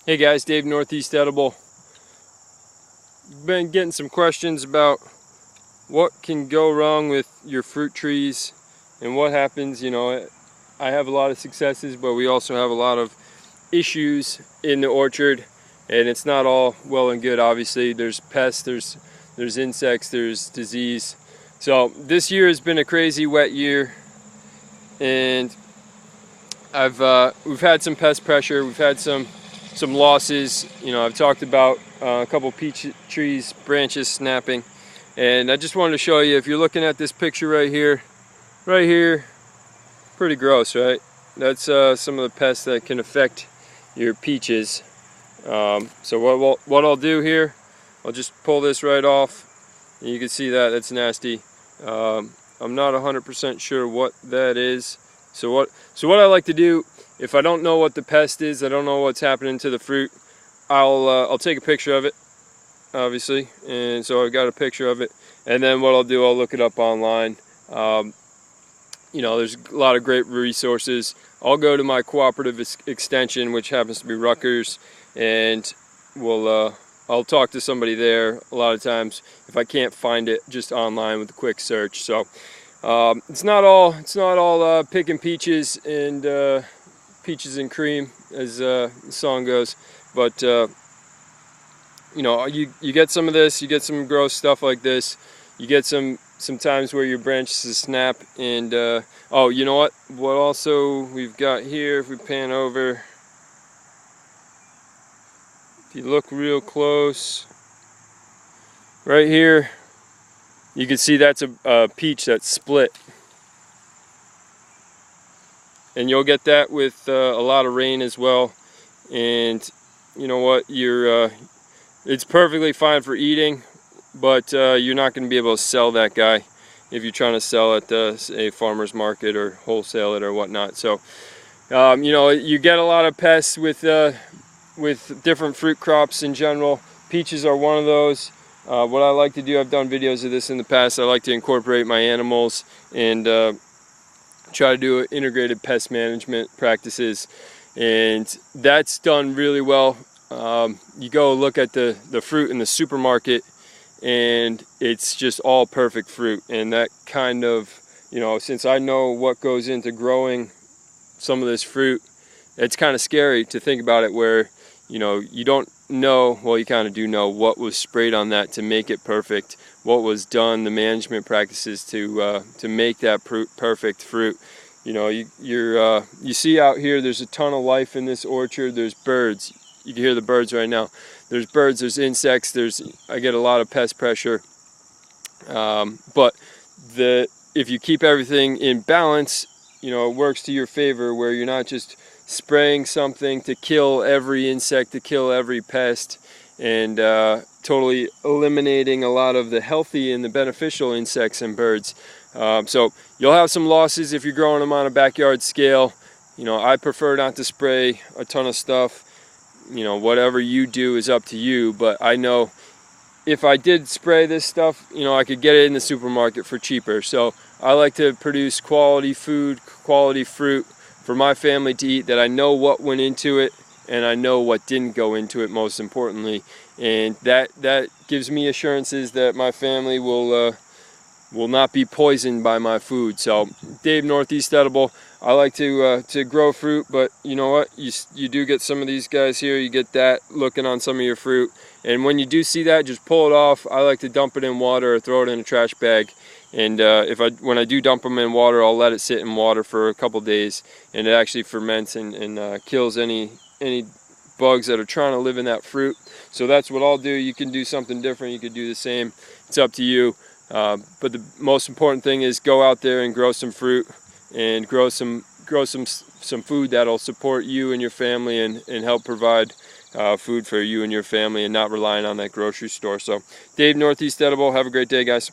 Hey guys, Dave, Northeast Edible. Been getting some questions about what can go wrong with your fruit trees and what happens. I have a lot of successes, but we also have a lot of issues in the orchard, and it's not all well and good. Obviously, there's pests, there's insects, there's disease. So this year has been a crazy wet year, and we've had some pest pressure. We've had some losses. I've talked about a couple peach trees branches snapping, and I just wanted to show you, if you're looking at this picture right here, pretty gross, right? That's some of the pests that can affect your peaches. So what I'll do here, I'll just pull this right off, and you can see that's nasty. I'm not 100% sure what that is. So what I like to do, if I don't know what the pest is, I don't know what's happening to the fruit, I'll take a picture of it, obviously, and so I've got a picture of it, and then what I'll do, I'll look it up online. There's a lot of great resources. I'll go to my cooperative extension, which happens to be Rutgers, and I'll talk to somebody there a lot of times if I can't find it just online with a quick search. So it's not all picking peaches and cream, as the song goes, but you get some of this, you get some gross stuff like this, you get some times where your branches snap, and oh, you know what also we've got here, if we pan over, if you look real close right here, you can see that's a peach that's split. And you'll get that with a lot of rain as well. And you know what, it's perfectly fine for eating, but you're not going to be able to sell that guy if you're trying to sell at a farmer's market or wholesale it or whatnot. So you get a lot of pests with different fruit crops in general. Peaches are one of those. What I like to do, I've done videos of this in the past, I like to incorporate my animals and try to do integrated pest management practices, and that's done really well. You go look at the fruit in the supermarket, and it's just all perfect fruit, and that kind of, since I know what goes into growing some of this fruit, it's kind of scary to think about it, where you don't know, well, you kind of do know what was sprayed on that to make it perfect, what was done, the management practices to make that perfect fruit. You see out here, there's a ton of life in this orchard. There's birds. You can hear the birds right now. There's birds, there's insects, I get a lot of pest pressure. But if you keep everything in balance, it works to your favor, where you're not just spraying something to kill every insect, to kill every pest, and totally eliminating a lot of the healthy and the beneficial insects and birds. So you'll have some losses if you're growing them on a backyard scale. I prefer not to spray a ton of stuff. Whatever you do is up to you, but I know if I did spray this stuff, I could get it in the supermarket for cheaper. So I like to produce quality food, quality fruit for my family to eat, that I know what went into it and I know what didn't go into it, most importantly, and that gives me assurances that my family will not be poisoned by my food. So Dave, Northeast Edible, I like to grow fruit, but you know what, you do get some of these guys here, you get that looking on some of your fruit, and when you do see that, just pull it off. I like to dump it in water or throw it in a trash bag, and when I do dump them in water, I'll let it sit in water for a couple days, and it actually ferments and kills any bugs that are trying to live in that fruit. So that's what I'll do. You can do something different, you could do the same, it's up to you. But the most important thing is go out there and grow some fruit, and grow some food that'll support you and your family, and help provide food for you and your family, and not relying on that grocery store. So Dave, Northeast Edible, have a great day, guys.